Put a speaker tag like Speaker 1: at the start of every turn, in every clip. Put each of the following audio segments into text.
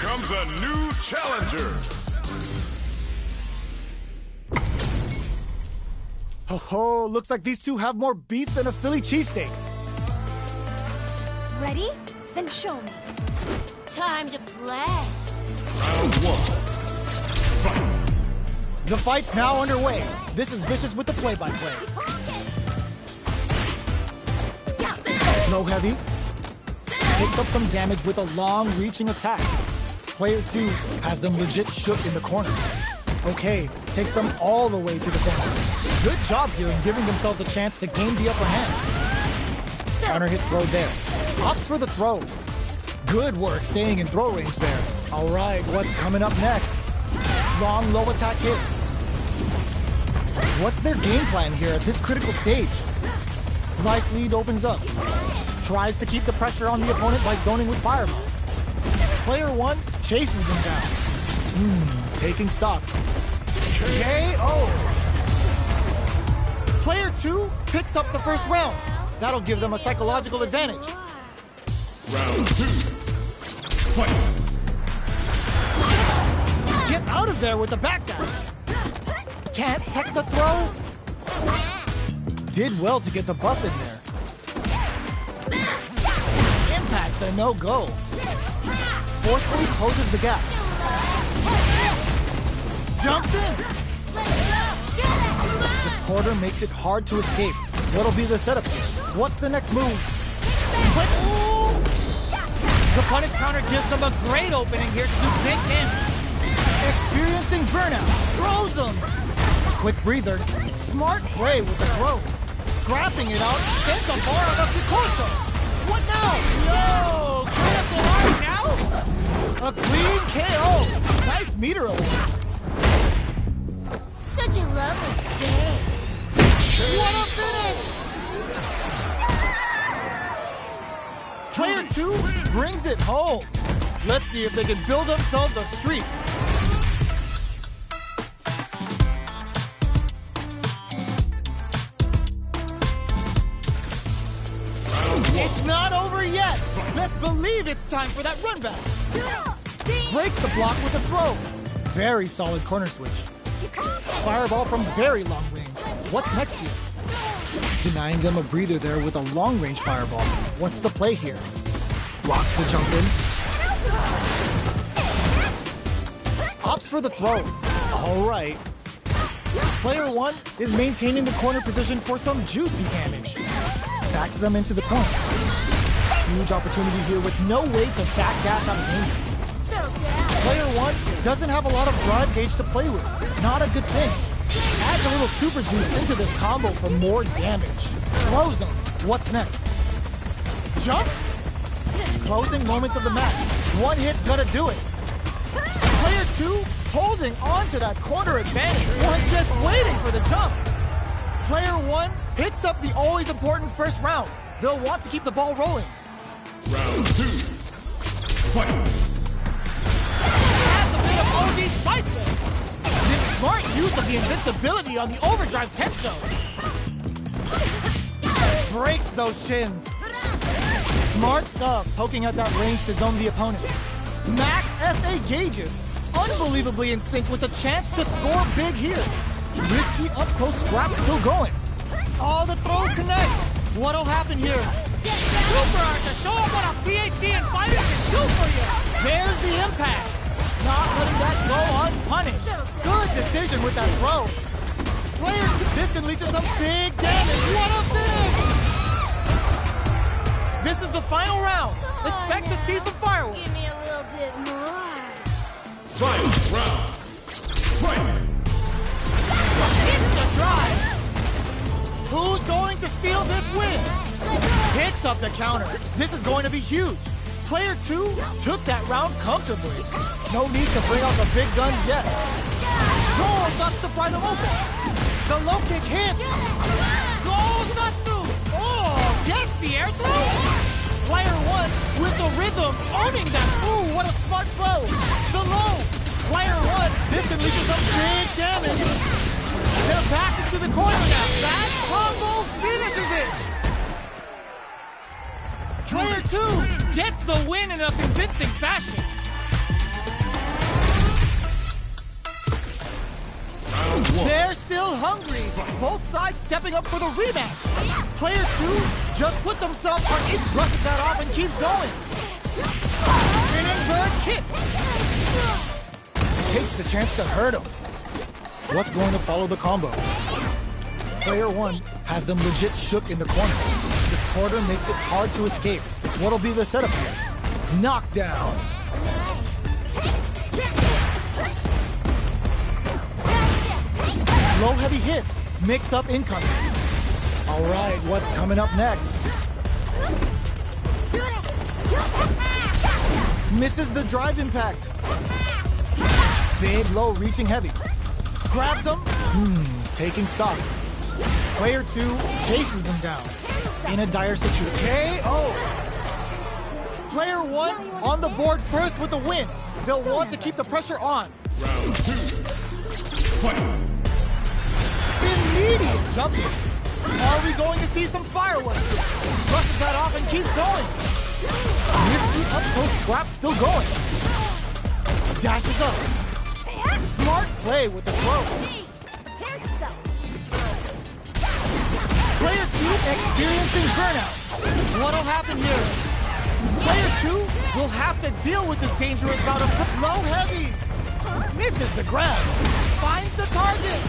Speaker 1: comes a new challenger.
Speaker 2: Oh, looks like these two have more beef than a Philly cheesesteak.
Speaker 3: Ready? Then show me. Time to play.
Speaker 1: Round one. Fight.
Speaker 2: The fight's now underway. This is Vicious with the play-by-play. Low heavy. Picks up some damage with a long-reaching attack. Player 2 has them legit shook in the corner. Okay, takes them all the way to the corner. Good job here in giving themselves a chance to gain the upper hand. Counter hit throw there. Opts for the throw. Good work staying in throw range there. All right, what's coming up next? Long low attack hits. What's their game plan here at this critical stage? Life lead opens up. Tries to keep the pressure on the opponent by zoning with fireballs. Player 1 chases them down. Taking stock. KO! Player 2 picks up the first round. That'll give them a psychological advantage.
Speaker 1: Round 2. Fight.
Speaker 2: Gets out of there with a backdash. Can't tech the throw. Did well to get the buff in there. Impact's a no-go. Forcefully closes the gap. Jumps in. The quarter makes it hard to escape. What'll be the setup here? What's the next move? The punish counter gives them a great opening here to do big damage. Experiencing burnout. Throws them. Quick breather. Smart play with the throw. Scrapping it out. Sends a bar on up to torso. What now? Yo! Clean up the line now? A clean KO. Nice meter awareness.
Speaker 3: Such a lovely face.
Speaker 2: What a finish! Player 2 brings it home. Let's see if they can build themselves a streak. It's not over yet. Best believe it's time for that run back. Breaks the block with a throw. Very solid corner switch. Fireball from very long range. What's next here? Denying them a breather there with a long-range fireball. What's the play here? Blocks the jump in. Opts for the throw. All right. Player 1 is maintaining the corner position for some juicy damage. Backs them into the corner. Huge opportunity here with no way to backdash out of danger. Player 1 doesn't have a lot of drive gauge to play with. Not a good thing. Adds a little super juice into this combo for more damage. Close him. What's next? Jump? Closing moments of the match. One hit's gonna do it. Player 2 holding on to that corner advantage. Was just waiting for the jump. Player 1 picks up the always important first round. They'll want to keep the ball rolling.
Speaker 1: Round 2. Fight.
Speaker 2: Adds a bit of OG spice there. This smart use of the invincibility on the overdrive tension. Breaks those shins. Smart stuff, poking at that range to zone the opponent. Max SA gauges. Unbelievably in sync with a chance to score big here. Risky up-close scrap still going. All the throw connects. What'll happen here? Super Art to show them what a PhD in fighting can do for you. There's the impact. Not letting that go unpunished. Good decision with that throw. Player 2, this can lead to some big damage. What a finish! This is the final round. Expect to see some fireworks.
Speaker 3: Give me a little bit more.
Speaker 1: Fight. Round. Fight.
Speaker 2: Hits the drive. Who's going to steal this win? Picks up the counter. This is going to be huge. Player 2 took that round comfortably. No need to bring out the big guns yet. Goal starts to pry them open. The low kick hits. Goal Satsu. Oh, gets the air throw. Player 1 with the rhythm owning that. Ooh, what a smart throw. The low. Player 1, this can lead to some big damage. They're back into the corner now. That combo finishes it. Player 2 gets the win in a convincing fashion.
Speaker 1: Round one.
Speaker 2: They're still hungry. Both sides stepping up for the rematch. Player 2 just put themselves on it, brushes that off and keeps going. Spinning bird kick. Takes the chance to hurt him. What's going to follow the combo? Player 1 has them legit shook in the corner. The quarter makes it hard to escape. What'll be the setup here? Knockdown. Low heavy hits, mix up incoming. All right, what's coming up next? Misses the drive impact. Big low reaching heavy. Grabs them, taking stock. Player 2 chases them down. In a dire situation. KO! Player 1 on the board first with the win. They'll want to keep the pressure on.
Speaker 1: Round 2. Fight.
Speaker 2: Immediate jumping. Are we going to see some fireworks? Brushes that off and keeps going. Risky up close scrap still going. Dashes up. Smart play with the throw. Player 2 experiencing burnout. What'll happen here? Player 2 will have to deal with this dangerous bout of low heavy. Misses the grab. Finds the target.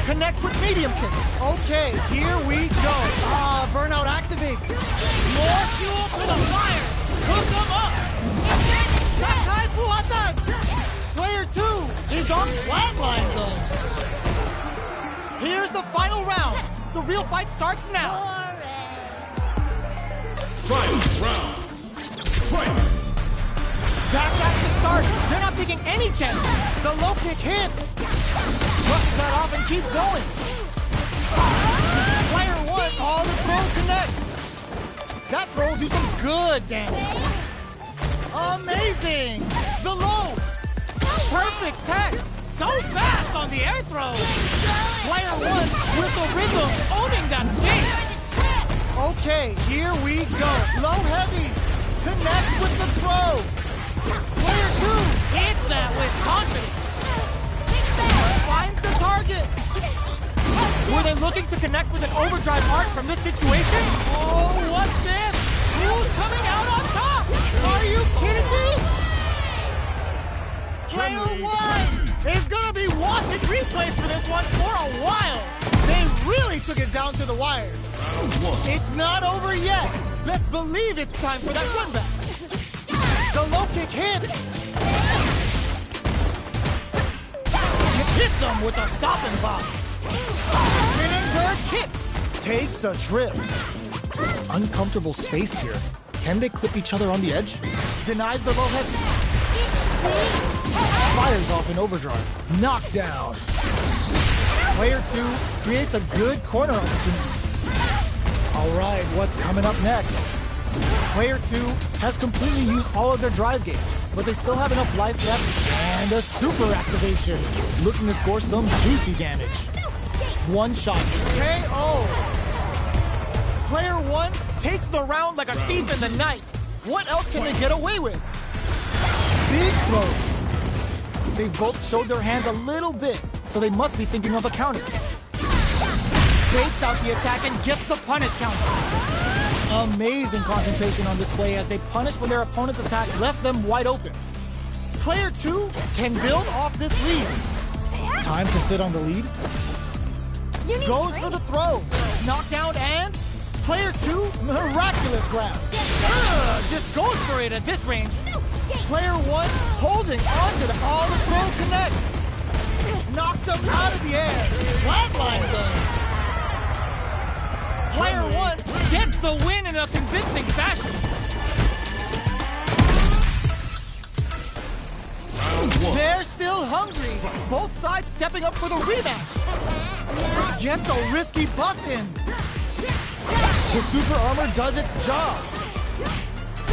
Speaker 2: Connects with medium kick. Okay, here we go. Burnout activates. More fuel to the fire. Hook them up. Sakai Fuhatan. Player 2 is on flatline zone. Here's the final round. The real fight starts now.
Speaker 1: Fight round. Fight.
Speaker 2: Back at the start. They're not taking any chances. The low kick hits. Brushes that off and keeps going. Player 1, all the throw connects. That throw will do some good damage. Amazing. The low. Perfect tech. So fast on the air throw. Player 1 with the rhythm owning that space. Okay, here we go. Low heavy. Connects with the throw. Player 2 hits that with confidence. Finds the target. Were they looking to connect with an overdrive arc from this situation? Oh, what's this? Who's coming out on top? Are you kidding me? Player 1 is gonna be watching replays for this one for a while. They really took it down to the wire.
Speaker 1: Round 1.
Speaker 2: It's not over yet. Let's believe it's time for that run back. The low kick hits. Hits him with a stopping block. Spinning bird kick. Takes a trip. Uncomfortable space here. Can they clip each other on the edge? Denies the low heavy. Fires off in overdrive. Knockdown. Player 2 creates a good corner opportunity. All right, what's coming up next? Player 2 has completely used all of their drive game, but they still have enough life left and a super activation. Looking to score some juicy damage. One shot. KO! Player 1 takes the round like a thief in the night. What else can they get away with? Big throws. They both showed their hands a little bit, so they must be thinking of a counter. Baits out the attack and gets the punish counter. Amazing concentration on display as they punish when their opponent's attack left them wide open. Player 2 can build off this lead. Time to sit on the lead. Goes for the throw. Knockdown and player 2, miraculous grab. Just goes for it at this range. Player 1 holding onto the all the throw connects. Knocked them out of the air. Flatline zone. Player 1 gets the win in a convincing fashion. They're still hungry. Both sides stepping up for the rematch. Gets a risky buff in. The super armor does its job.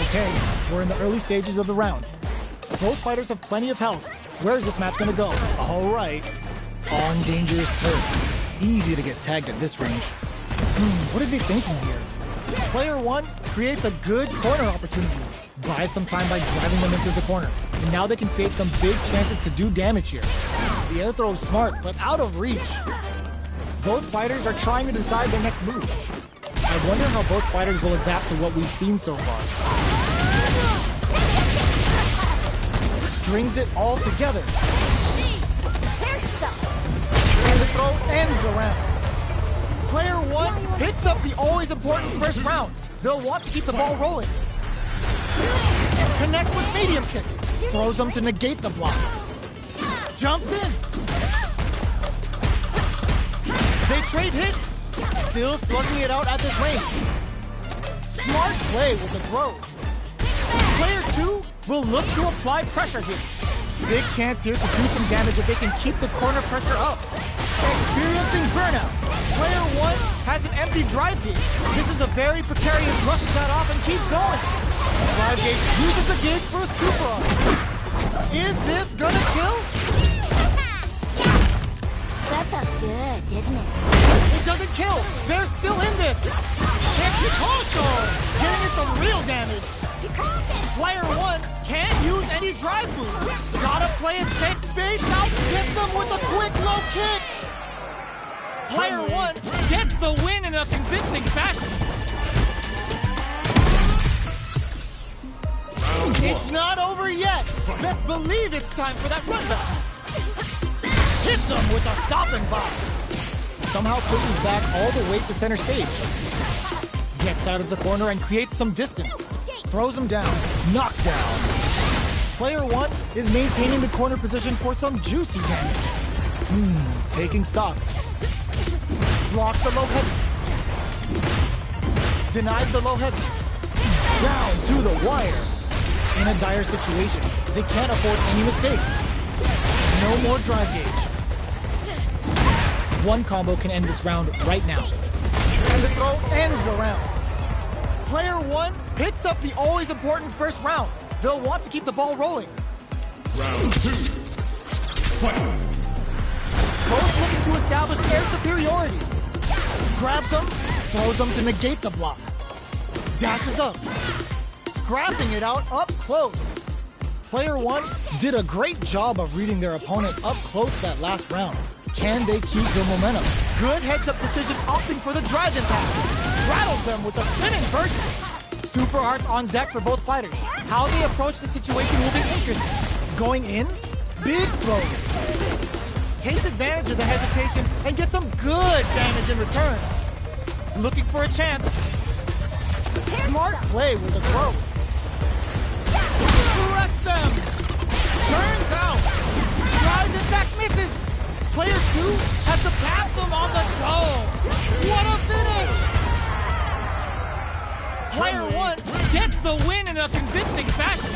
Speaker 2: Okay, we're in the early stages of the round. Both fighters have plenty of health. Where is this match gonna go? All right, on dangerous turf. Easy to get tagged at this range. What are they thinking here? Player 1 creates a good corner opportunity. Buys some time by driving them into the corner. And now they can create some big chances to do damage here. The air throw is smart, but out of reach. Both fighters are trying to decide their next move. I wonder how both fighters will adapt to what we've seen so far. Strings it all together. And the throw ends the round. Player one picks up the always important first round. They'll want to keep the ball rolling. Connects with medium kick. Throws them to negate the block. Jumps in. They trade hits. Still slugging it out at this range. Smart play with the throw. Player two will look to apply pressure here. Big chance here to do some damage if they can keep the corner pressure up. Experiencing burnout. Player one has an empty drive gauge. This is a very precarious, brushes that off and keeps going. Drive gauge uses the gauge for a super arm. Is this gonna kill?
Speaker 3: That felt good, didn't it?
Speaker 2: It doesn't kill. They're still in this. And Picasso getting in some real damage. Player one can't use any drive moves. Gotta play it safe. Baits out, gets them with a quick low kick. Player one gets the win in a convincing fashion. It's not over yet. Best believe it's time for that run back. Hits him with a stopping bomb. Somehow pushes back all the way to center stage. Gets out of the corner and creates some distance. Throws him down. Knockdown. Player one is maintaining the corner position for some juicy damage. Taking stock. Blocks the low heavy. Denies the low heavy. Down to the wire. In a dire situation, they can't afford any mistakes. No more drive gauge. One combo can end this round right now. And the throw ends the round. Player one picks up the always important first round. They'll want to keep the ball rolling.
Speaker 1: Round two. Fight.
Speaker 2: Both looking to establish air superiority. Grabs them, throws them to negate the block. Dashes up. Scrapping it out up close. Player one did a great job of reading their opponent up close that last round. Can they keep their momentum? Good heads-up decision, opting for the drive impact. Rattles them with a spinning bird kick. Super arts on deck for both fighters. How they approach the situation will be interesting. Going in, big throws. Takes advantage of the hesitation and gets some good damage in return. Looking for a chance. Smart play with a throw. Corrects them. Turns out. Drives it back, misses. Player two has to pass them on the dome. What a finish! Player one gets the win in a convincing fashion.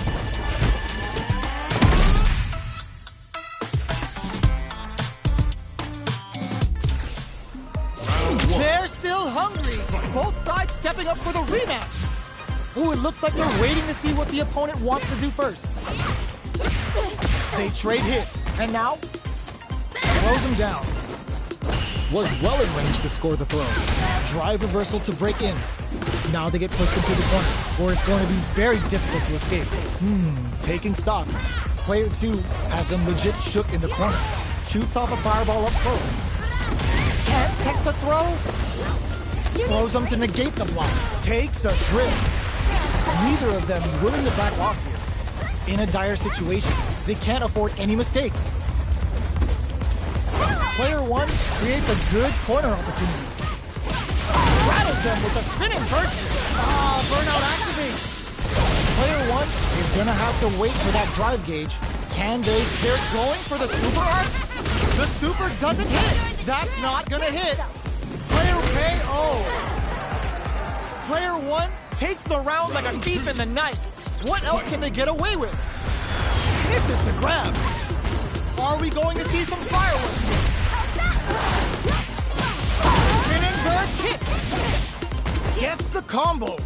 Speaker 2: They're still hungry. Both sides stepping up for the rematch. Ooh, it looks like they're waiting to see what the opponent wants to do first. They trade hits, and now throws him down. Was well in range to score the throw. Drive reversal to break in. Now they get pushed into the corner, or it's going to be very difficult to escape. Taking stock. Player two has them legit shook in the corner. Shoots off a fireball up close. Can't take the throw. Throws them to negate the block. Takes a trip. Neither of them willing to back off here. In a dire situation, they can't afford any mistakes. Player one creates a good corner opportunity. Rattles them with a spinning bird kick. Burnout activates. Player one is gonna have to wait for that drive gauge. Can they? They're going for the super arc. The super doesn't hit. That's not gonna hit. Player KO. Player one takes the round like a thief in the night. What else can they get away with? Misses the grab. Are we going to see some fireworks here? Spinning bird kick. Gets the combo.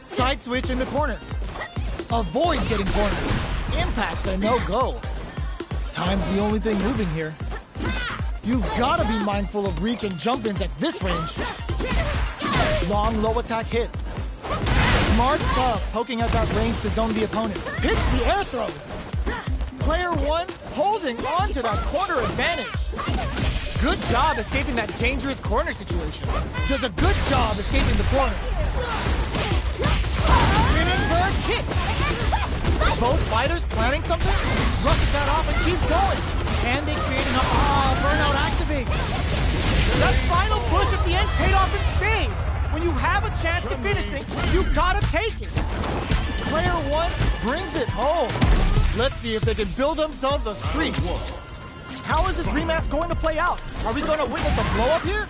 Speaker 2: Side switch in the corner. Avoids getting cornered. Impact's a no-go. Time's the only thing moving here. You've got to be mindful of reach and jump-ins at this range. Long, low attack hits. Smart stuff, poking at that range to zone the opponent. Picks the air throws. Player one holding on to that corner advantage. Good job escaping that dangerous corner situation. Does a good job escaping the corner. Spinning bird kick. Both fighters planning something. Rushes that off and keeps going. And they create enough. Burnout activates. That final push at the end paid off in spades. When you have a chance to finish things, you gotta take it. Player one brings it home. Let's see if they can build themselves a streak. How is this rematch going to play out? Are we going to witness a blow-up here?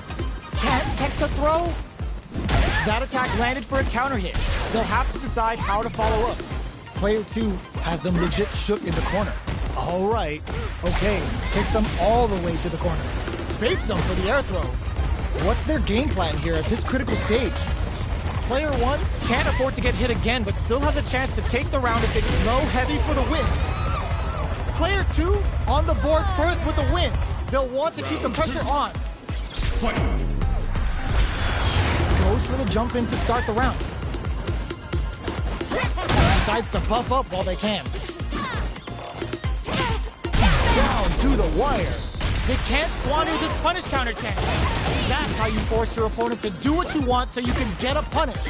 Speaker 2: Can't tech the throw? That attack landed for a counter hit. They'll have to decide how to follow up. Player two has them legit shook in the corner. All right. Okay, takes them all the way to the corner. Baits them for the air throw. What's their game plan here at this critical stage? Player one can't afford to get hit again, but still has a chance to take the round if they low heavy for the win. Player two on the board first with the win. They'll want to keep the pressure on.
Speaker 1: Fight.
Speaker 2: Goes for the jump in to start the round. Decides to buff up while they can. Down to the wire. They can't squander this punish counter chance. That's how you force your opponent to do what you want so you can get a punish.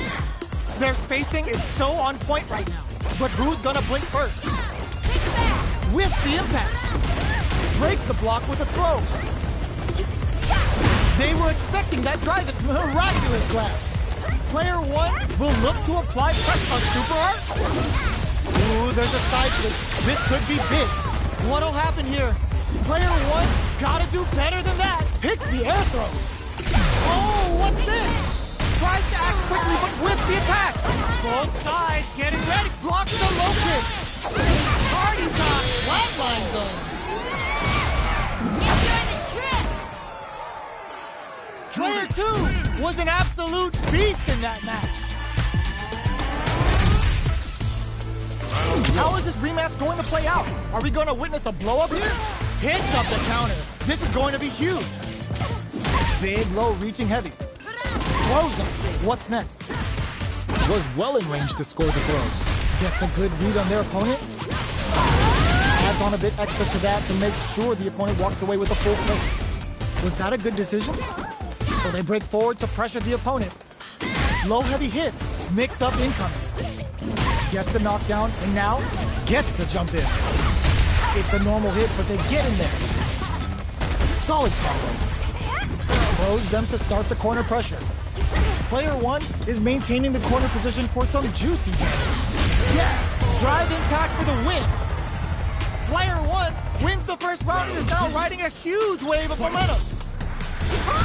Speaker 2: Their spacing is so on point right now. But who's gonna blink first? Whiffs the impact. Breaks the block with a throw. They were expecting that drive. It's miraculous grab. Player one will look to apply pressure on Super Art. Ooh, there's a side flip. This could be big. What'll happen here? Player one gotta do better than that. Picks the air throw. Oh, what's this? Tries to act quickly, but with the attack. Both sides getting ready. Blocks the low kick. Party time. Flatline zone.
Speaker 3: Enjoy the trip!
Speaker 2: Player two was an absolute beast in that match. How is this rematch going to play out? Are we going to witness a blow-up here? Hits up the counter. This is going to be huge. Big, low, reaching heavy. Throws him. What's next? Was well in range to score the throw. Gets a good read on their opponent. Adds on a bit extra to that to make sure the opponent walks away with a full plate. Was that a good decision? So they break forward to pressure the opponent. Low heavy hits. Mix up incoming. Gets the knockdown and now gets the jump in. It's a normal hit, but they get in there. Solid combo. Throws them to start the corner pressure. Player one is maintaining the corner position for some juicy damage. Yes! Drive impact for the win. Player one wins the first round and is now riding a huge wave of momentum.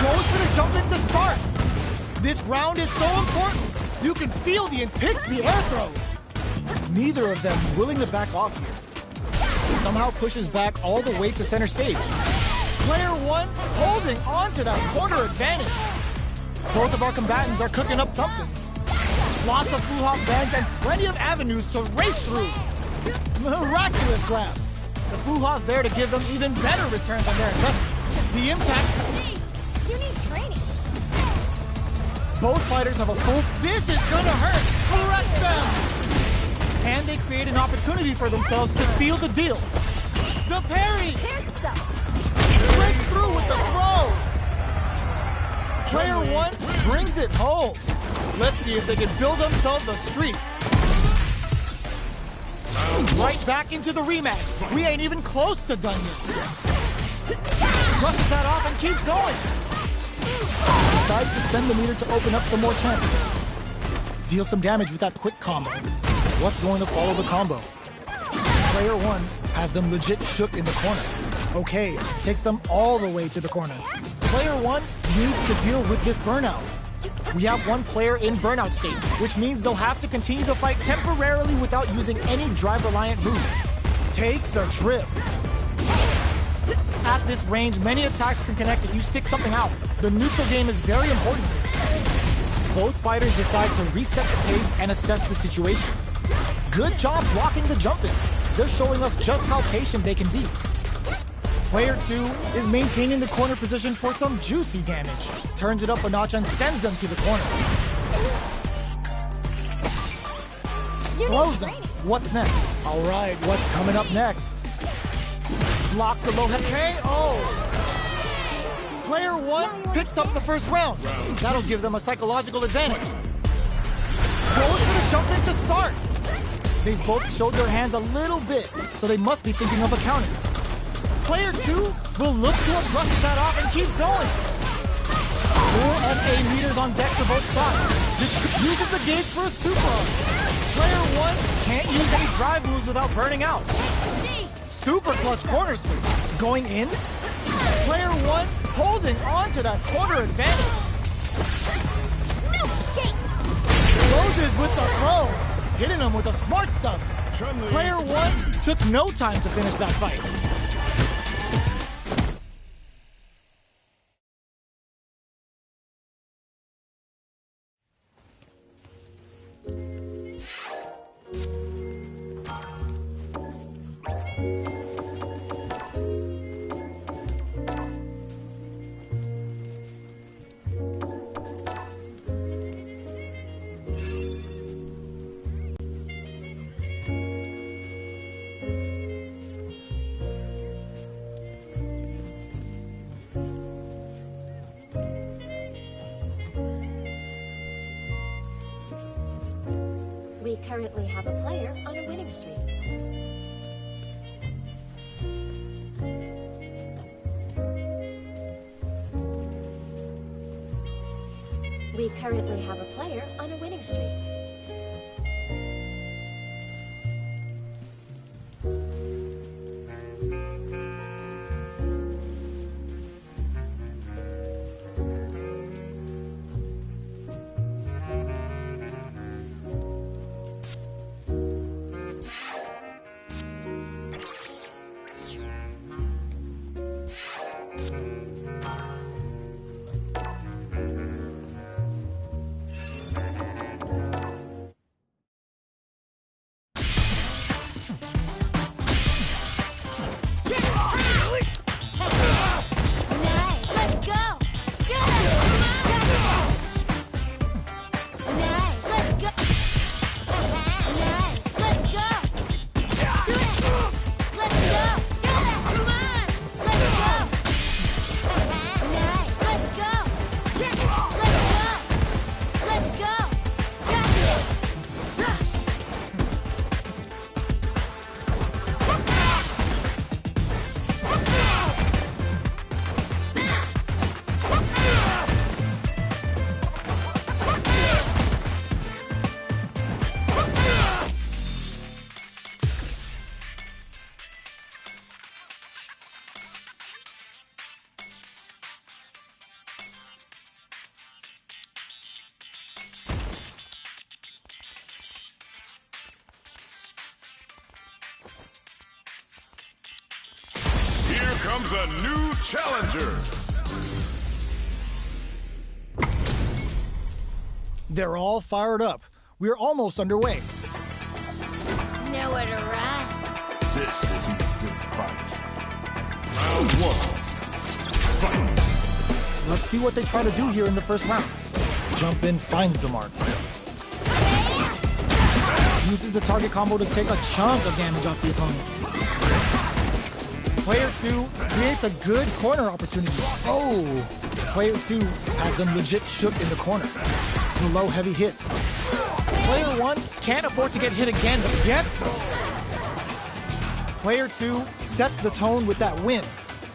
Speaker 2: Goes for the jump in to start. This round is so important. You can feel the picks the air throw. Neither of them willing to back off here. Somehow pushes back all the way to center stage. Player one holding on to that corner advantage. Both of our combatants are cooking up something. Lots of foo-hop bands and plenty of avenues to race through. Miraculous grab. The foo-hop's there to give them even better returns on their investment. The impact...
Speaker 3: You need training.
Speaker 2: Both fighters have a full... This is gonna hurt! Correct them! And they create an opportunity for themselves to seal the deal. The parry! Breaks through with the throw! Player one brings it home. Let's see if they can build themselves a streak. Right back into the rematch. We ain't even close to done yet. Brushes that off and keeps going. Decides to spend the meter to open up some more chances. Deal some damage with that quick combo. What's going to follow the combo? Player one has them legit shook in the corner. Okay, takes them all the way to the corner. Player one needs to deal with this burnout. We have one player in burnout state, which means they'll have to continue to fight temporarily without using any drive-reliant moves. Takes a trip. At this range, many attacks can connect if you stick something out. The neutral game is very important. Both fighters decide to reset the pace and assess the situation. Good job blocking the jump in. They're showing us just how patient they can be. Player two is maintaining the corner position for some juicy damage. Turns it up a notch and sends them to the corner. Throws them. What's next? All right, what's coming up next? Blocks the low head KO. Player one picks up the first round. That'll give them a psychological advantage. Goes for the jump in to start. They've both showed their hands a little bit, so they must be thinking of a counter. Player two will look to brush that off and keeps going. Full SA meters on deck for both sides. This uses the gauge for a super up. Player one can't use any drive moves without burning out. Super clutch corner sweep. Going in. Player one holding on to that corner advantage.
Speaker 3: No escape.
Speaker 2: Closes with the throw. Hitting him with the smart stuff. Player one took no time to finish that fight.
Speaker 3: We currently have a player on a winning streak. We currently have a player on a winning streak.
Speaker 1: Here comes a new challenger.
Speaker 2: They're all fired up. We're almost underway.
Speaker 3: Nowhere to run.
Speaker 1: This will be a good fight. Round one. Fight.
Speaker 2: Let's see what they try to do here in the first round. Jump in finds the mark. Uses the target combo to take a chunk of damage off the opponent. Player two creates a good corner opportunity. Oh! Player two has them legit shook in the corner. The low heavy hit. Player one can't afford to get hit again, but gets some. Player two sets the tone with that win.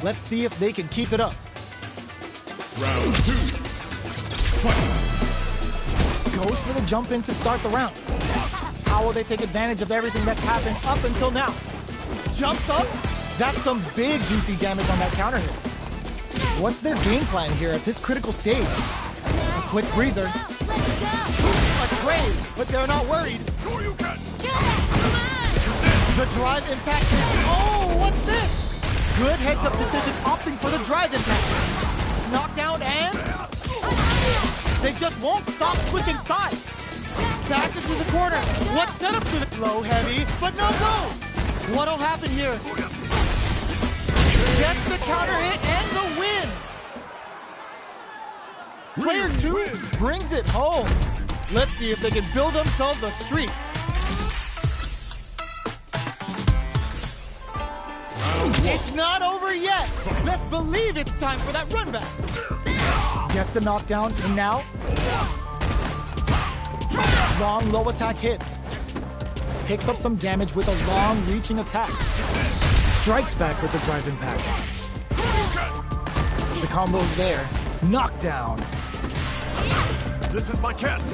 Speaker 2: Let's see if they can keep it up.
Speaker 1: Round two. Fight.
Speaker 2: Goes for the jump in to start the round. How will they take advantage of everything that's happened up until now? Jumps up. That's some big juicy damage on that counter hit. What's their game plan here at this critical stage? A quick breather. A trade, but they're not worried.
Speaker 1: Sure you can.
Speaker 2: The drive impact hit. Oh, what's this? Good heads-up decision opting for the drive impact. Knockdown and... They just won't stop switching sides. Back into the corner. What setup to the... Low heavy, but no go. What'll happen here? Gets the counter hit and the win. Player two brings it home. Let's see if they can build themselves a streak.
Speaker 1: Round one.
Speaker 2: It's not over yet. Best believe it's time for that run back. Gets the knockdown, and now long low attack hits. Picks up some damage with a long reaching attack. Strikes back with the drive impact. The combo's there. Knockdown.
Speaker 1: This is my chance.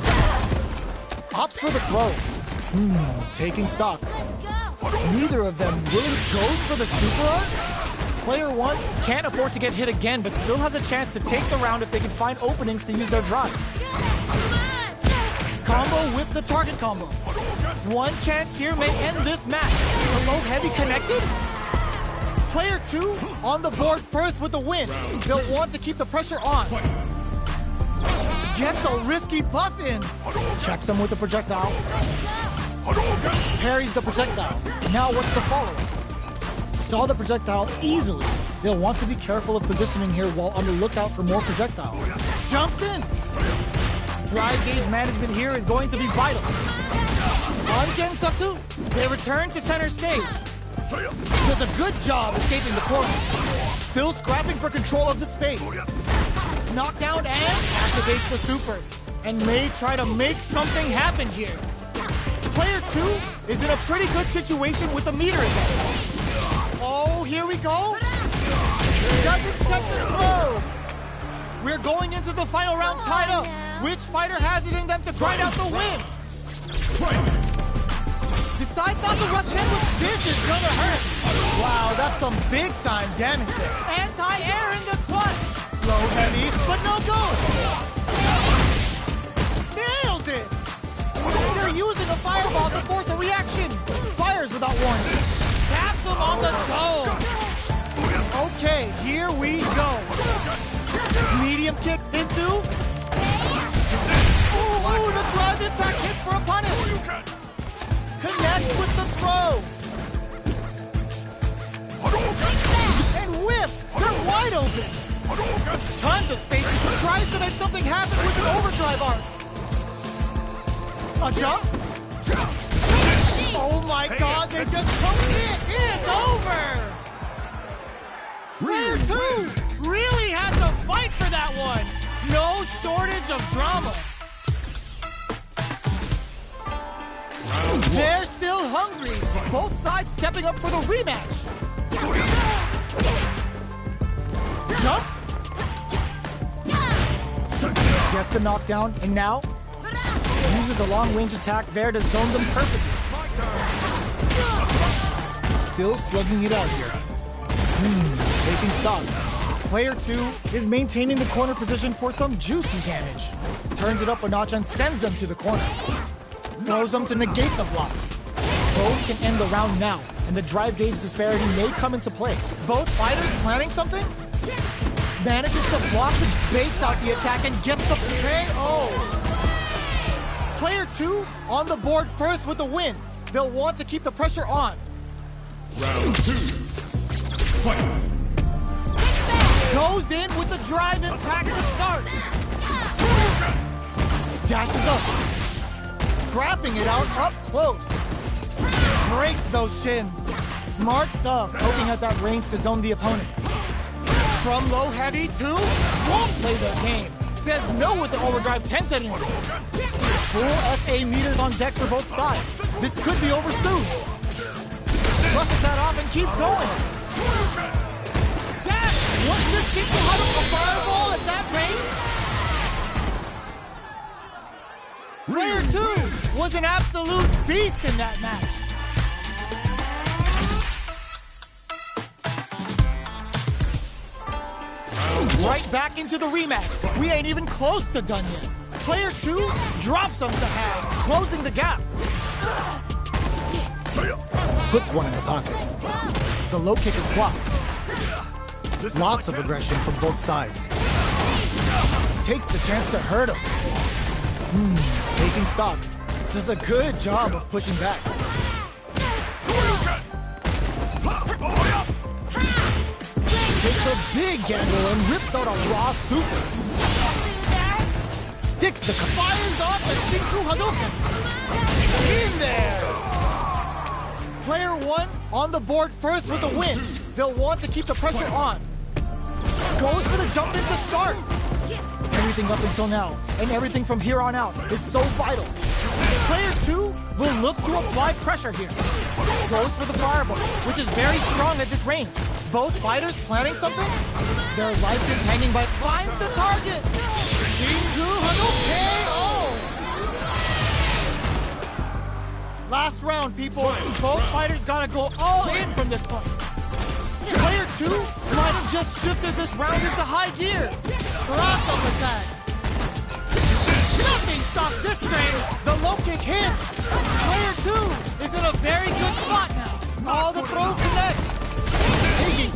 Speaker 2: Opts for the throw. Taking stock. Neither of them really goes for the super art. Player one can't afford to get hit again, but still has a chance to take the round if they can find openings to use their drive. Combo with the target combo. One chance here may end this match. The low heavy connected? Player two on the board first with the win. They'll want to keep the pressure on. Gets a risky buff in. Checks him with the projectile. Parries the projectile. Now what's the follow-up? Saw the projectile easily. They'll want to be careful of positioning here while on the lookout for more projectiles. Jumps in. Drive gauge management here is going to be vital. On Gensatsu, they return to center stage. Does a good job escaping the corner. Still scrapping for control of the space. Knockdown and activates the super. And may try to make something happen here. Player two is in a pretty good situation with the meter advantage. Oh, here we go. Doesn't check the throw. We're going into the final round tied up. Which fighter has it in them to grind out the win? Decides not to rush in with this is gonna hurt. Wow, that's some big time damage there. Anti-air in the clutch. Low heavy, but no go. Nails it. They're using a fireball to force a reaction. Fires without warning. Taps him on the dome. Okay, here we go. Medium kick into. Ooh, the drive impact hit for a punish. Connects with the throw. And whiffs. They're wide open. Tons of space. Tries to make something happen with an overdrive arc. A jump? Oh my god, they just choked it! It's over! Player two really had to fight for that one! No shortage of drama. They're still hungry. Both sides stepping up for the rematch. Jumps? Gets the knockdown, and now uses a long-range attack there to zone them perfectly. Still slugging it out here. Taking stock. Player two is maintaining the corner position for some juicy damage. Turns it up a notch and sends them to the corner. Throws them to negate the block. Both can end the round now, and the drive gauge disparity may come into play. Both fighters planning something? Manages to block the baits out the attack and gets the KO. Player two on the board first with the win. They'll want to keep the pressure on.
Speaker 1: Round two. Fight.
Speaker 2: Goes in with the drive impact to start. Dashes up. Scrapping it out up close. Breaks those shins. Smart stuff, poking at that range to zone the opponent. From low heavy to won't play their game. Says no with the overdrive 10 settings. Full SA meters on deck for both sides. This could be over soon. Brushes that off and keeps going. Dash! What's this Shinko Huddle? A fireball at that range? Player two was an absolute beast in that match. Right back into the rematch. We ain't even close to done yet. Player two drops them to half, closing the gap. Puts one in the pocket. The low kick is blocked. Lots of aggression from both sides. Takes the chance to hurt him. Taking stock. Does a good job of pushing back. Takes a big gamble and rips out a raw super. Sticks the fires off the Shinku Hadouken. In there. Player one on the board first with a win. they'll want to keep the pressure on. Goes for the jump in to start. Everything up until now, and everything from here on out, is so vital. Player 2 will look to apply pressure here. Goes for the fireball, which is very strong at this range. Both fighters planning something? Their life is hanging by. Finds the target! Shingu Hadouken! Oh! Last round, people. Both fighters gotta go all in from this point. Player 2 might have just shifted this round into high gear. Blast up attack. Nothing stops this train. The low kick hits. Player 2 is in a very good spot now. All the throw connects.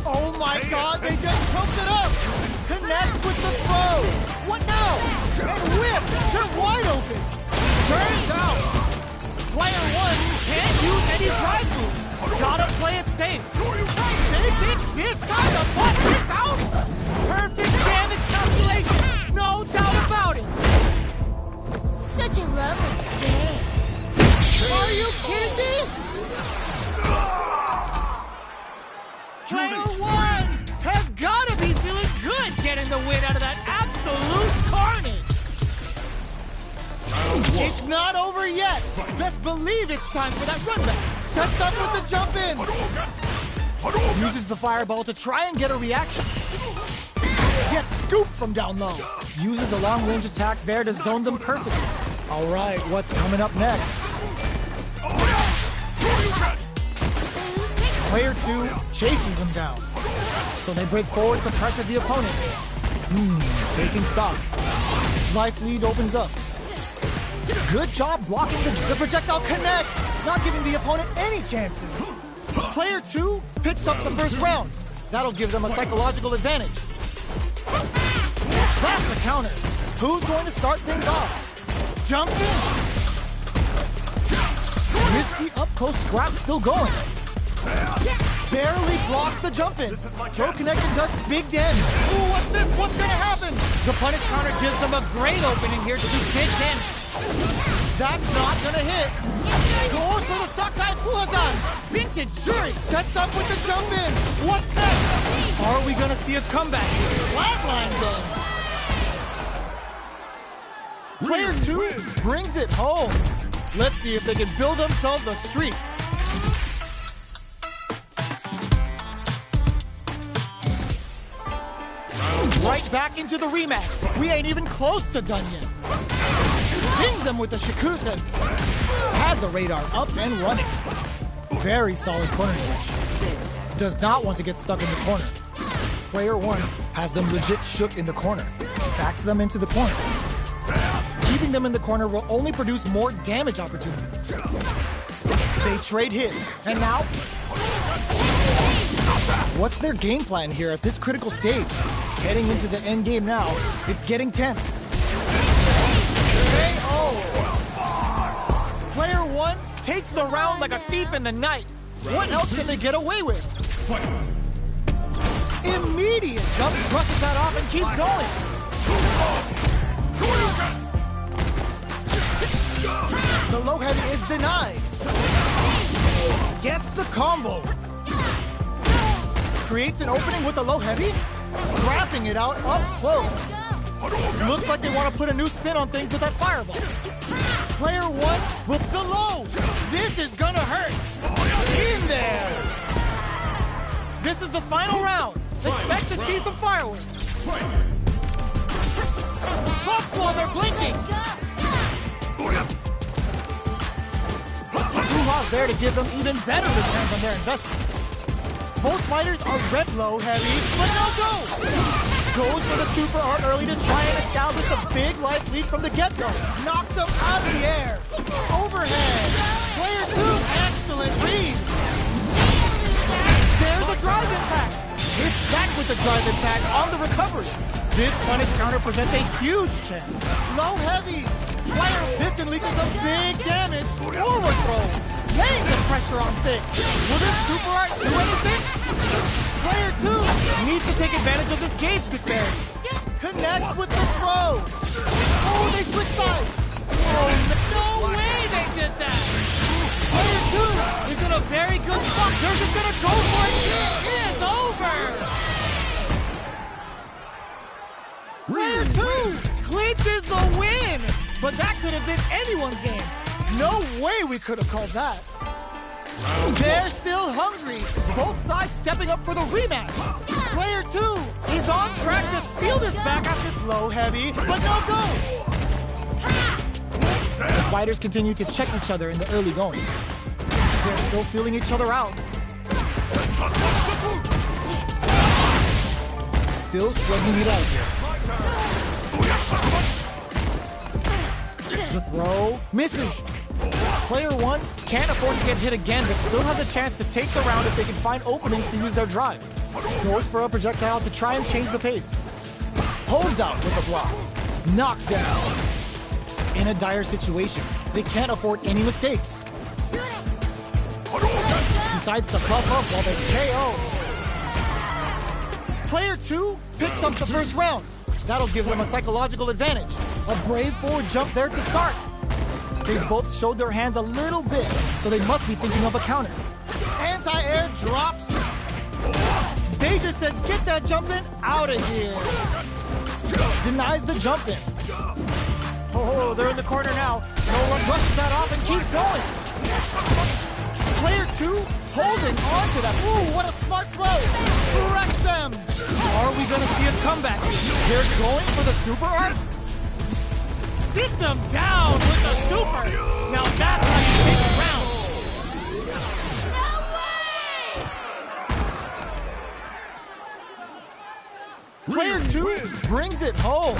Speaker 2: Oh my god, they just choked it up. Connects with the throw. What now? And whips. They're wide open. Turns out. Player 1 can't use any drive moves. Gotta play it safe. They think this time to put this out. Perfect damage calculation. No doubt about it.
Speaker 3: Such a lovely face.
Speaker 2: Are you kidding me? Player 1 has gotta be feeling good getting the win out of that absolute carnage. It's not over yet. Best believe it's time for that run back. Sets up with the jump in. Uses the fireball to try and get a reaction. Gets scooped from down low. Uses a long range attack there to zone them perfectly. All right, what's coming up next? Player 2 chases them down. So they break forward to pressure the opponent. Taking stock. Life lead opens up. Good job blocking the projectile connects, not giving the opponent any chances. Player 2 picks up the first round. That'll give them a psychological advantage. That's a counter. Who's going to start things off? Jumps in. Risky up-close scrap still going. Barely blocks the jump in. Throw connection does big damage. Ooh, what's this? What's gonna happen? The punish counter gives them a great opening here to do big damage. That's not gonna hit. Goes for the Sakai Fuhazan. Vintage Jury sets up with the jump in. What's next? Are we gonna see a comeback here? Flatline though. Player 2 brings it home. Let's see if they can build themselves a streak. Right back into the rematch. We ain't even close to done yet. Pings them with the Shikusen. Had the radar up and running. Very solid corner switch. Does not want to get stuck in the corner. Player 1 has them legit shook in the corner. Backs them into the corner. Keeping them in the corner will only produce more damage opportunities. They trade hits. And now? What's their game plan here at this critical stage? Heading into the end game now, it's getting tense. Player 1 takes the round like a thief in the night. What else can they get away with? Immediate jump brushes that off and keeps going. The low heavy is denied. Gets the combo. Creates an opening with the low heavy. Scrapping it out up close. Looks like they want to put a new spin on things with that fireball. Player 1 with the low. This is gonna hurt. In there. This is the final round. Expect to see some fireworks. Puffs while they're blinking. Guha's there to give them even better returns on their investment. Both fighters are red low heavy, but no go! Goes for the super art early to try and establish a big life lead from the get-go. Knocks them out of the air. Overhead. Player 2, excellent read. There's a drive impact. It's back with the drive impact on the recovery. This punish counter presents a huge chance. Low heavy. Player this unleashes some big damage. Forward throw. Laying the pressure on thick. Will this super art do anything? Player 2 needs to take advantage of this gauge disparity. Connects with the throw. Oh, they switch sides. Oh, no way they did that. Player 2 is in a very good spot. They're just gonna go for it. It is but that could have been anyone's game. No way we could have called that. They're still hungry. Both sides stepping up for the rematch. Player 2 is on track to steal this back after low heavy, but no go. The fighters continue to check each other in the early going. They're still feeling each other out. Still slugging it out here. The throw misses. Player 1 can't afford to get hit again, but still has a chance to take the round if they can find openings to use their drive. Goes for a projectile to try and change the pace. Holds out with a block. Knocked down. In a dire situation, they can't afford any mistakes. Decides to puff up while they KO. Player 2 picks up the first round. That'll give them a psychological advantage. A brave forward jump there to start. They both showed their hands a little bit, so they must be thinking of a counter. Anti-air drops. They just said, get that jump in out of here. Denies the jump in. Oh, they're in the corner now. No one brushes that off and keeps going. Player 2 holding on to that. Ooh, what a smart throw. Wrecks them. Are we going to see a comeback? They're going for the super art. Sits him down with the super. Now that's how you take a round. No way! Player 2 brings it home.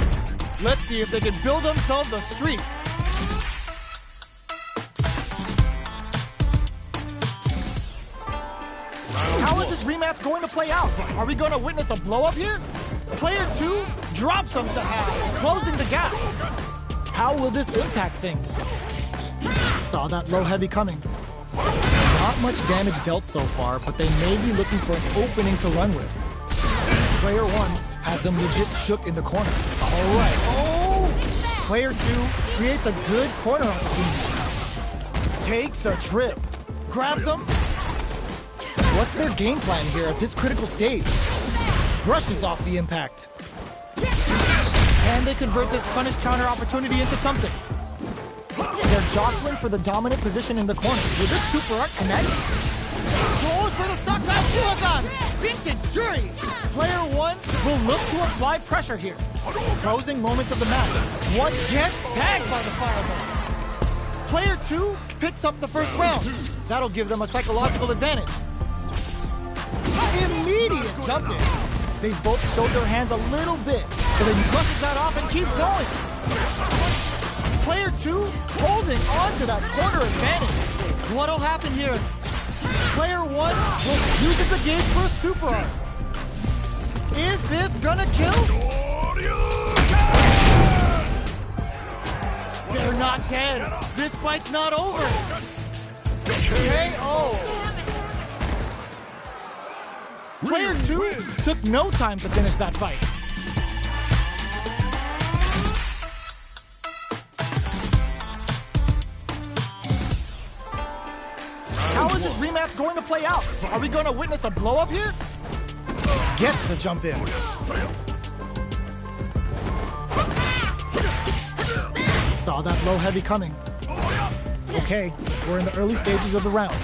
Speaker 2: Let's see if they can build themselves a streak. How is this rematch going to play out? Are we going to witness a blow-up here? Player 2 drops him to half, closing the gap. How will this impact things? Saw that low heavy coming. Not much damage dealt so far, but they may be looking for an opening to run with. Player 1 has them legit shook in the corner. All right. Oh! Player 2 creates a good corner opportunity. Takes a trip. Grabs them. What's their game plan here at this critical stage? Brushes off the impact. Can they convert this punish counter opportunity into something? They're jostling for the dominant position in the corner. Will this super art connect? Goes for the Sakai Fuazan! Vintage jury! Player 1 will look to apply pressure here. Closing moments of the match. One gets tagged by the fireball. Player 2 picks up the first round. That'll give them a psychological advantage. Immediate jump in. They both showed their hands a little bit, so they brushes that off and keeps going. Player 2 holding on to that corner advantage. What'll happen here? Player 1 uses the gauge for a super art. Is this gonna kill? They're not dead. This fight's not over. KO. Player 2 took no time to finish that fight. How is this rematch going to play out? Are we going to witness a blow-up here? Gets the jump in. Saw that low heavy coming. Okay, we're in the early stages of the round.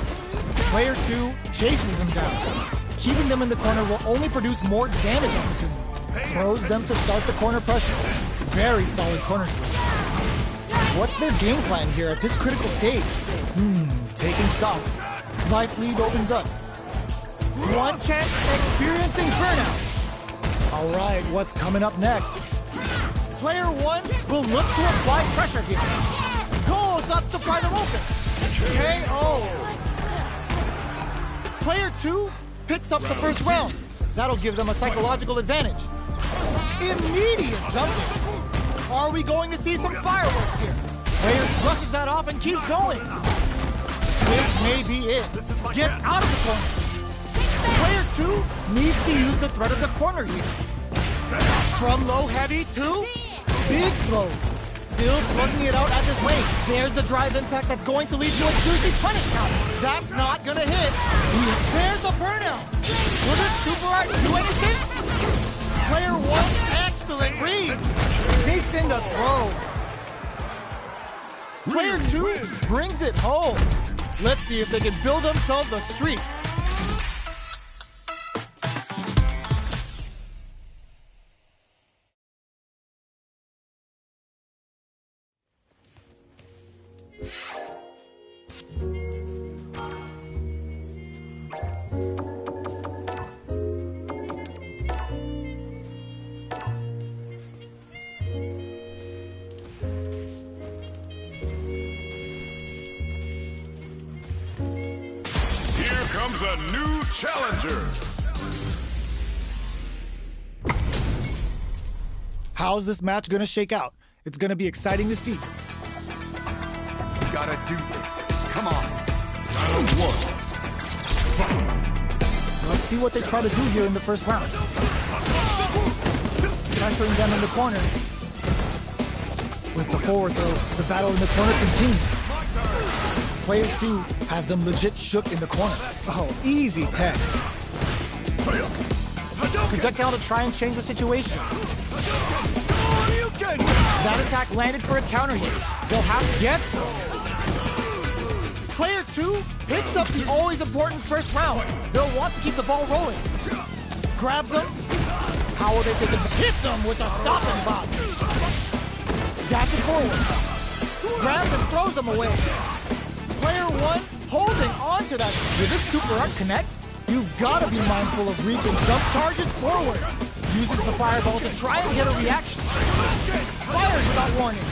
Speaker 2: Player 2 chases them down. Keeping them in the corner will only produce more damage opportunities. Throws them to start the corner pressure. Very solid corner switch. What's their game plan here at this critical stage? Taking stock. Life lead opens up. One chance experiencing burnout. All right, what's coming up next? Player 1 will look to apply pressure here. Goes up to pry them open. KO. Player 2 picks up the first round. That'll give them a psychological advantage. Immediate jumping. Are we going to see some fireworks here? Player brushes that off and keeps going. This may be it. Gets out of the corner. Player 2 needs to use the threat of the corner here. From low heavy to big throws. Still slugging it out at this weight. There's the drive impact that's going to lead to a juicy punish counter. That's not gonna hit. There's the burnout. Will this super art do anything? Player 1, excellent read. Sneaks in the throw. Player 2 brings it home. Let's see if they can build themselves a streak.
Speaker 1: Comes a new challenger.
Speaker 2: How's this match gonna shake out? It's gonna be exciting to see.
Speaker 1: Gotta do this. Come on. Round 1. Fight.
Speaker 2: Let's see what they try to do here in the first round. Pressuring them in the corner. With the forward throw, the battle in the corner continues. Player 2 has them legit shook in the corner. Oh, easy tech. Projectile to try and change the situation. That attack landed for a counter hit. They'll have to get some. Player 2 picks up the always important first round. They'll want to keep the ball rolling. Grabs them. How will they take it? Hits them with a stop and bop. Dashes forward. Grabs and throws them away. Player 1 holding on to that. With this super art connect, you've got to be mindful of reach and jump charges forward. Uses the fireball to try and get a reaction. Fires without warning.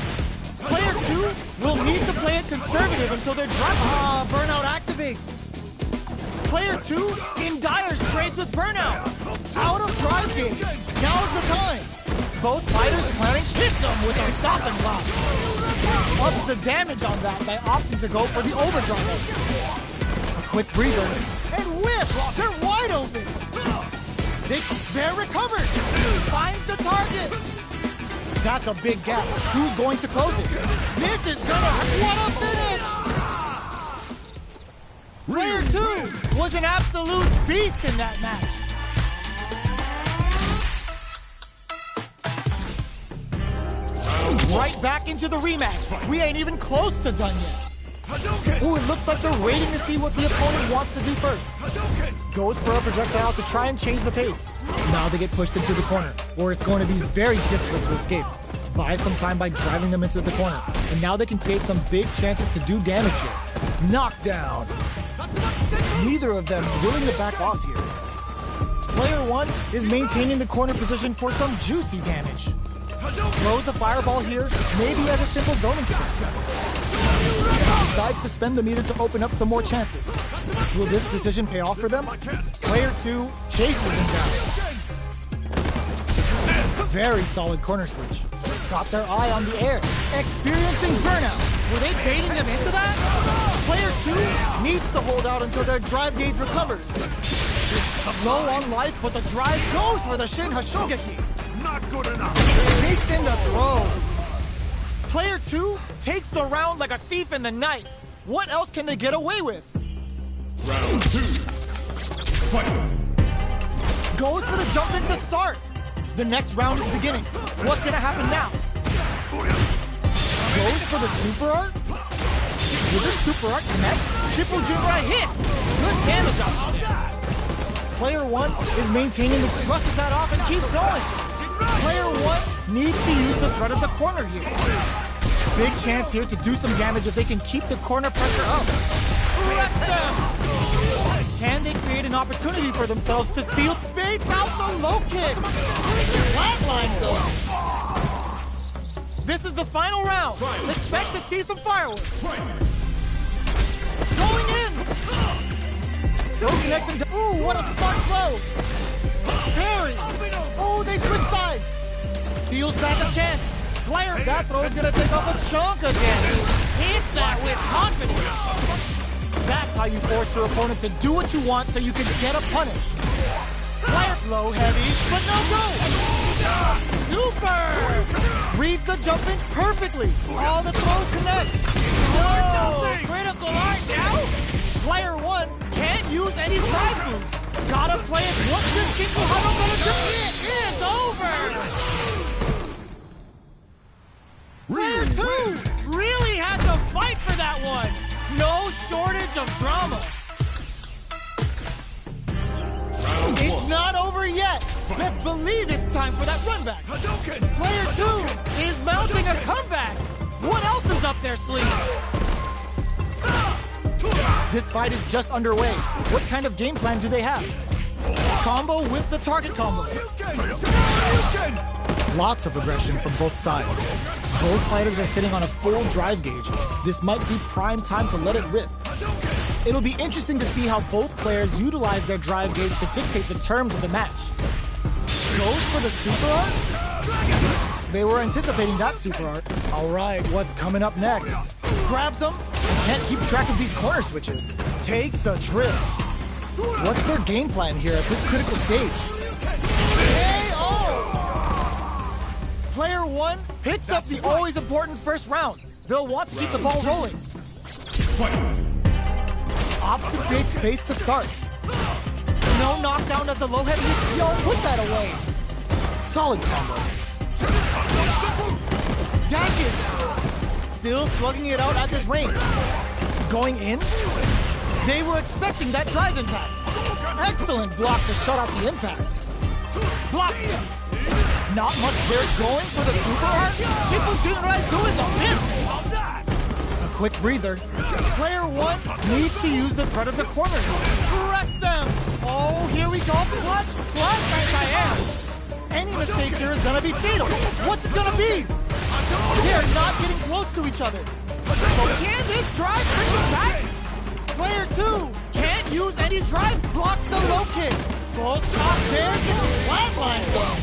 Speaker 2: Player 2 will need to play it conservative until their drive. Burnout activates. Player 2 in dire straits with burnout. Out of drive gauge. Now's the time. Both fighters planning hits them with a stop and block. Ups the damage on that by opting to go for the overdrive. A quick breather, and whip! They're wide open! They're recovered! Finds the target! That's a big gap. Who's going to close it? This is gonna... What a finish! Player 2 was an absolute beast in that match. Right back into the rematch. We ain't even close to done yet. Ooh, it looks like they're waiting to see what the opponent wants to do first. Goes for a projectile to try and change the pace. Now they get pushed into the corner, where it's going to be very difficult to escape. Buy some time by driving them into the corner, and now they can create some big chances to do damage here. Knockdown. Neither of them willing to back off here. Player 1 is maintaining the corner position for some juicy damage. Throws a fireball here, maybe as a simple zoning strike. Decides to spend the meter to open up some more chances. Will this decision pay off for them? Player 2 chases them down. Very solid corner switch. Got their eye on the air. Experiencing burnout. Were they baiting them into that? Player 2 needs to hold out until their drive gauge recovers. Low on life, but the drive goes for the Shin Hashogeki.
Speaker 1: Not good enough.
Speaker 2: Takes in the throw. Player 2 takes the round like a thief in the night. What else can they get away with?
Speaker 1: Round 2. Fight.
Speaker 2: Goes for the jump in to start. The next round is beginning. What's gonna happen now? Goes for the super art. With the super art connect, Shippujinrai hits. Good damage option there. Player 1 is maintaining the brushes that off and keeps going. Player 1 needs to use the threat of the corner here. Big chance here to do some damage if they can keep the corner pressure up. Wrecks them! Can they create an opportunity for themselves to seal? Baits out the low kick! Flatlines them! This is the final round. Expect to see some fireworks. Going in! Throw connects him to... Ooh, what a smart throw! Very! Oh, they switch sides! Steals back a chance. Player, that throw is gonna take off a chunk again. Hits that with confidence. That's how you force your opponent to do what you want so you can get a punish. Player, low heavy, but no go. Super! Reads the jump in perfectly. All the throw connects. No! Critical art now? Player 1 can't use any drive moves. Gotta play it. What's this Kinko Hado gonna do? It is over! Player 2 really had to fight for that one. No shortage of drama. It's not over yet. Best believe it's time for that run back. Player 2 is mounting a comeback. What else is up their sleeve? This fight is just underway. What kind of game plan do they have? Combo with the target combo. Lots of aggression from both sides. Both fighters are sitting on a full drive gauge. This might be prime time to let it rip. It'll be interesting to see how both players utilize their drive gauge to dictate the terms of the match. Goes for the super art? They were anticipating that super art. All right, what's coming up next? Grabs them, can't keep track of these corner switches. Takes a trip. What's their game plan here at this critical stage? KO! Player 1 picks up the always important first round. They'll want to keep the ball rolling. Opts to create space to start. No knockdown as the low heavy. Yo, put that away. Solid combo. Dashes. Still slugging it out at this range. Going in. They were expecting that drive impact. Excellent block to shut out the impact. Blocks him. Not much there, going for the super hard. Shippujinrai doing the business. A quick breather. Player 1 needs to use the threat of the corner. Corrects them. Oh, here we go. Clutch as I am. Any mistake here is gonna be fatal. What's it gonna be? They're not getting close to each other. So can this drive bring it back? Player 2 can't use any drive. Blocks the low kick. Both top there gets flatlined though.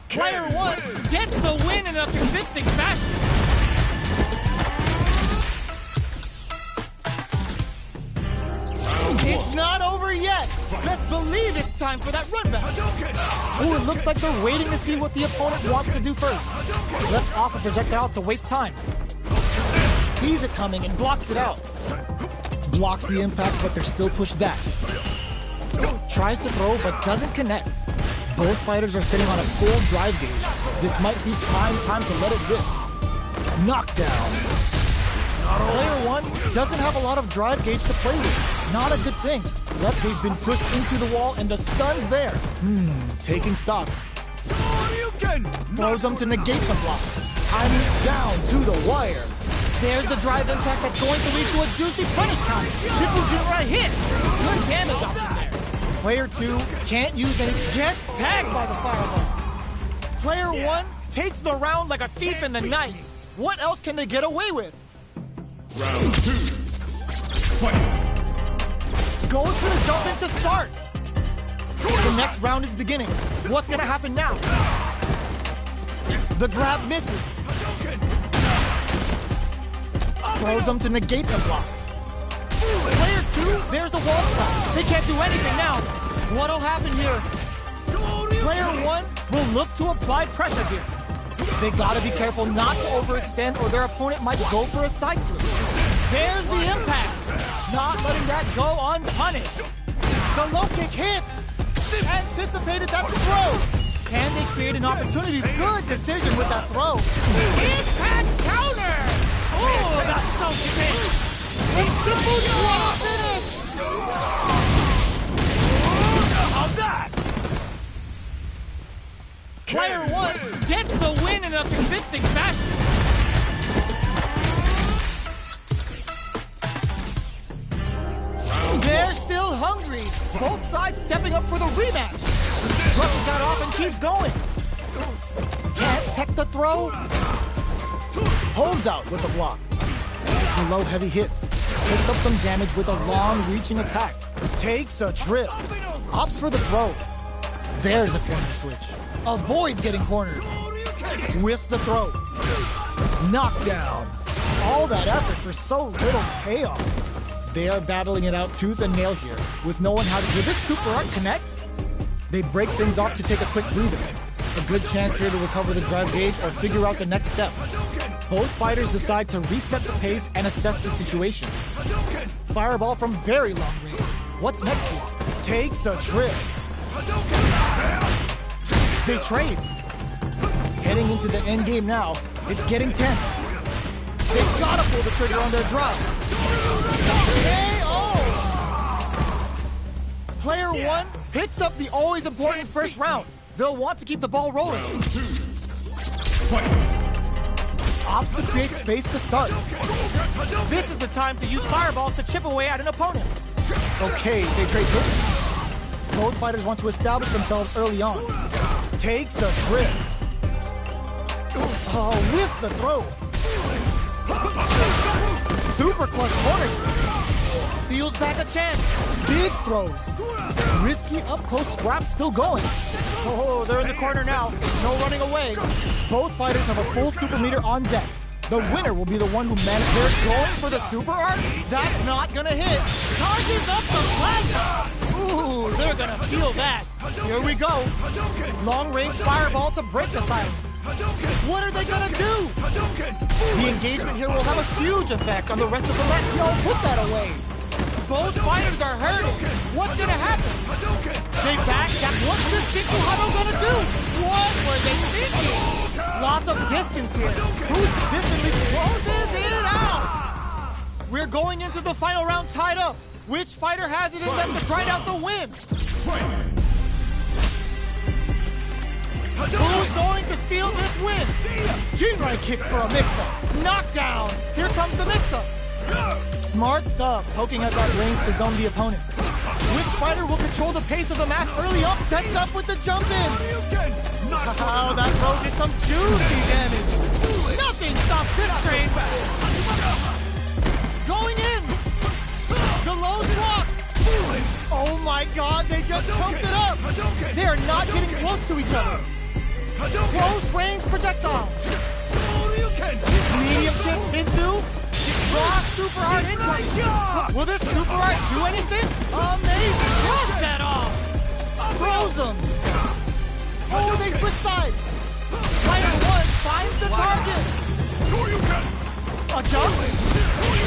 Speaker 2: Player 1 gets the win in a convincing fashion. It's not over yet. Best believe it's time for that run back. Oh, it looks like they're waiting to see what the opponent wants to do first. Lets off a projectile to waste time. Sees it coming and blocks it out. Blocks the impact, but they're still pushed back. Tries to throw, but doesn't connect. Both fighters are sitting on a full drive gauge. This might be prime time to let it rip. Knockdown. Player 1 doesn't have a lot of drive gauge to play with. Not a good thing. But they've been pushed into the wall and the stun's there. Taking stock. Throws them to negate the block. Timing it down to the wire. There's the drive impact that's going to lead to a juicy punish counter. Shippujinrai hits. Good damage option there. Player 2 can't use any. Gets tagged by the fireball. Player 1 takes the round like a thief in the night. What else can they get away with?
Speaker 1: Round 2. Fight.
Speaker 2: Goes for the jump in to start. The next round is beginning. What's gonna happen now? The grab misses. Throws them to negate the block. Player 2, there's the wall slap. They can't do anything now. What'll happen here? Player 1 will look to apply pressure here. They gotta be careful not to overextend or their opponent might go for a side switch. There's the impact. Not letting that go unpunished. The low kick hits. Anticipated that throw. Can they create an opportunity? Good decision with that throw. Impact counter. Oh, that's so sick. A triple draw finish. How's that? Player 1 gets the win in a convincing fashion. They're still hungry. Both sides stepping up for the rematch. Brushes that off and keeps going. Can't tech the throw. Holds out with the block. The low heavy hits. Picks up some damage with a long reaching attack. Takes a trip. Opts for the throw. There's a corner switch. Avoids getting cornered. Whiffs the throw. Knockdown. All that effort for so little payoff. They are battling it out tooth and nail here, with no one how to. Will this super art connect? They break things off to take a quick breather. A good chance here to recover the drive gauge or figure out the next step. Both fighters decide to reset the pace and assess the situation. Fireball from very long range. What's next here? Takes a trip. They trade. Heading into the end game now. It's getting tense. They've got to pull the trigger on their drop. KO! Player one picks up the always important first round. They'll want to keep the ball rolling. Opts to create space to start.
Speaker 4: This is the time to use fireballs to chip away at an opponent.
Speaker 2: Okay, they trade hits. Both fighters want to establish themselves early on. Takes a trip. Oh, whiffs the throw. Super clutch corners. Steals back a chance. Big throws. Risky up-close scraps still going.
Speaker 4: Oh, they're in the corner now. No running away.
Speaker 2: Both fighters have a full super meter on deck. The winner will be the one who managed. They're going for the super art? That's not gonna hit.
Speaker 4: Charges up the plasma. Ooh, they're gonna feel that.
Speaker 2: Here we go. Long-range fireball to break the silence. What are they gonna do? The engagement here will have a huge effect on the rest of the match. Yo, put that away.
Speaker 4: Both fighters are hurting. What's gonna happen?
Speaker 2: They backstep. What's this Jinko Hado gonna do?
Speaker 4: What were they thinking?
Speaker 2: Lots of distance here. Who's distantly closes it out? We're going into the final round tied up. Which fighter has it in them to grind out the win? Who's going to steal this win? G-right kick for a mix-up. Knockdown. Here comes the mix-up. Smart stuff, poking at that range to zone the opponent. Which fighter will control the pace of the match early up? Sets up with the jump in. Oh, that throw did some juicy damage.
Speaker 4: Nothing stops this train.
Speaker 2: Going in. The low block. Oh my God, they just choked it up. They are not getting close to each other. Close range projectile. Medium kick into. Raw super hard incoming. Will this super art do anything? Amazing.
Speaker 4: Block that off.
Speaker 2: Throws them. Oh, they switch sides. Player one finds the target. A jump.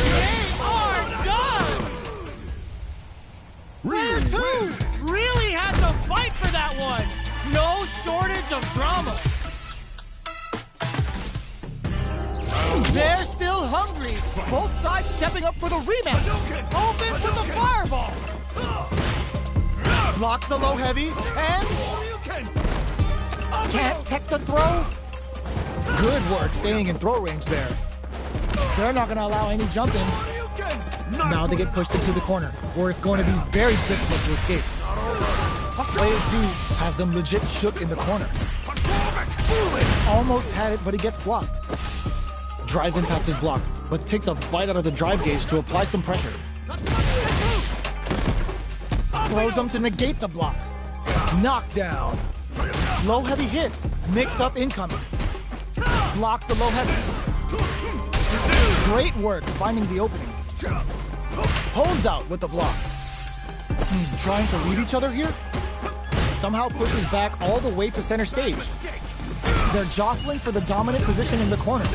Speaker 4: They are done.
Speaker 2: Player two
Speaker 4: Really had to fight for that one. No shortage of drama.
Speaker 2: They're still hungry. Both sides stepping up for the rematch. Open with the fireball. Blocks the low heavy and can't tech the throw. Good work staying in throw range there. They're not going to allow any jump-ins. Now they get pushed into the corner, where it's going to be very difficult to escape. Player two has them legit shook in the corner. Almost had it, but he gets blocked. Drive impact is blocked, but takes a bite out of the drive gauge to apply some pressure. Throws them to negate the block. Knockdown. Low heavy hits. Mix up incoming. Blocks the low heavy. Great work finding the opening. Holds out with the block. Trying to lead each other here? Somehow pushes back all the way to center stage. They're jostling for the dominant position in the corner.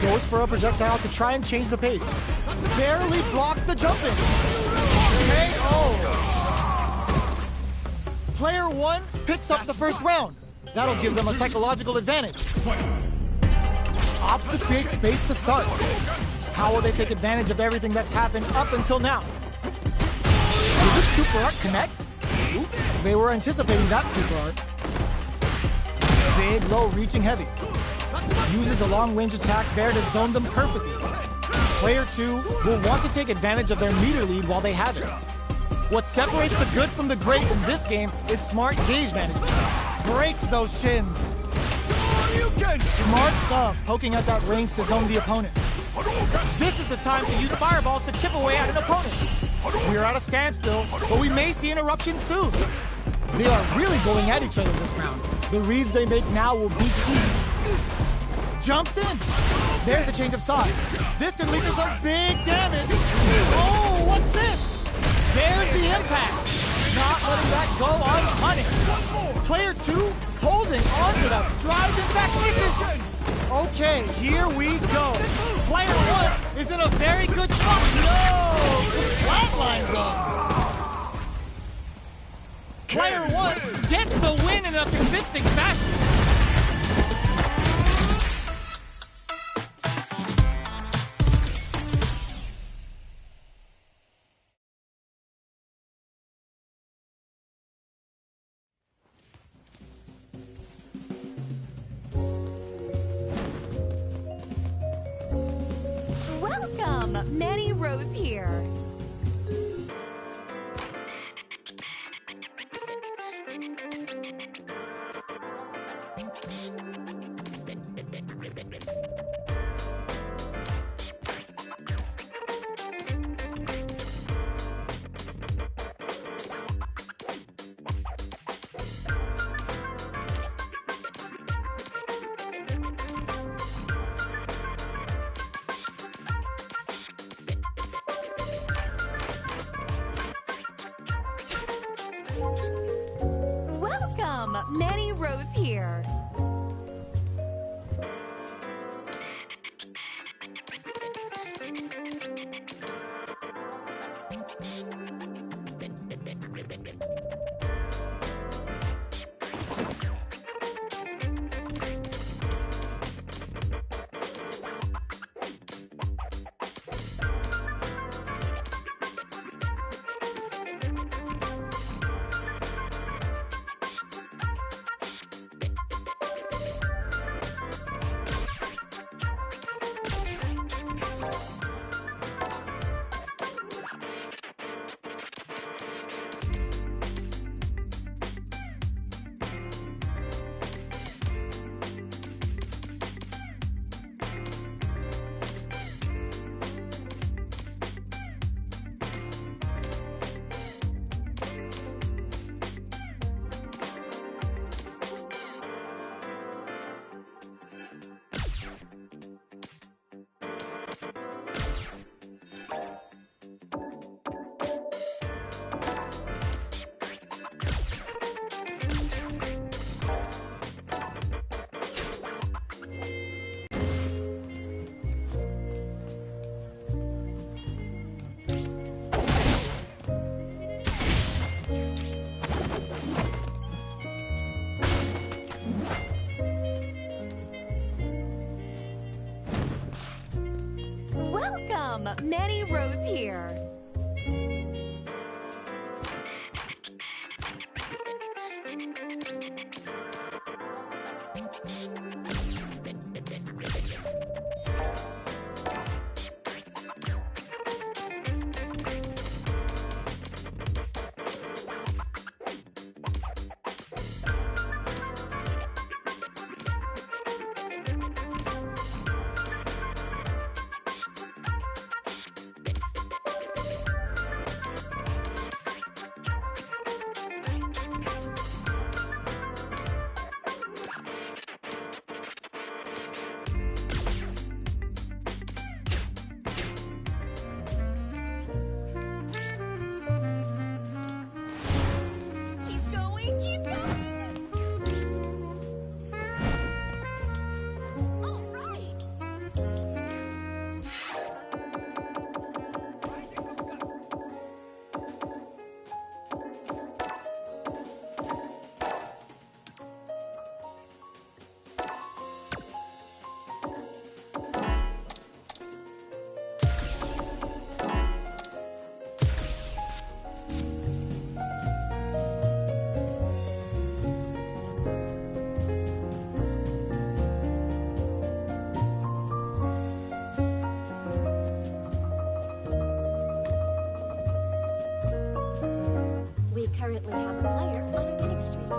Speaker 2: Goes for a projectile to try and change the pace. Barely blocks the jump in. KO. Player one picks up the first round. That'll give them a psychological advantage. Opts to create space to start. How will they take advantage of everything that's happened up until now? Will this super art connect? Oops, they were anticipating that super art. Big, low, reaching heavy. Uses a long-range attack there to zone them perfectly. Player two will want to take advantage of their meter lead while they have it. What separates the good from the great in this game is smart gauge management. Breaks those shins. Smart stuff, poking at that range to zone the opponent.
Speaker 4: This is the time to use fireballs to chip away at an opponent.
Speaker 2: We're at a standstill, but we may see an eruption soon. They are really going at each other this round. The reads they make now will be key. Jumps in. There's a change of sides. This can lead to some big damage. Oh, what's this?
Speaker 4: There's the impact.
Speaker 2: Not letting that go unpunished. Player two holding onto them. Drives it back. Misses. Okay, here we go. Player one is in a very good spot. No! Flatline zone. Player one
Speaker 4: Gets the win in a convincing fashion.
Speaker 5: Welcome, Manny Rose here. Welcome, Manny Rose here. Welcome, Manny Rose here. Keep going! All right! We currently have a player on a winning streak.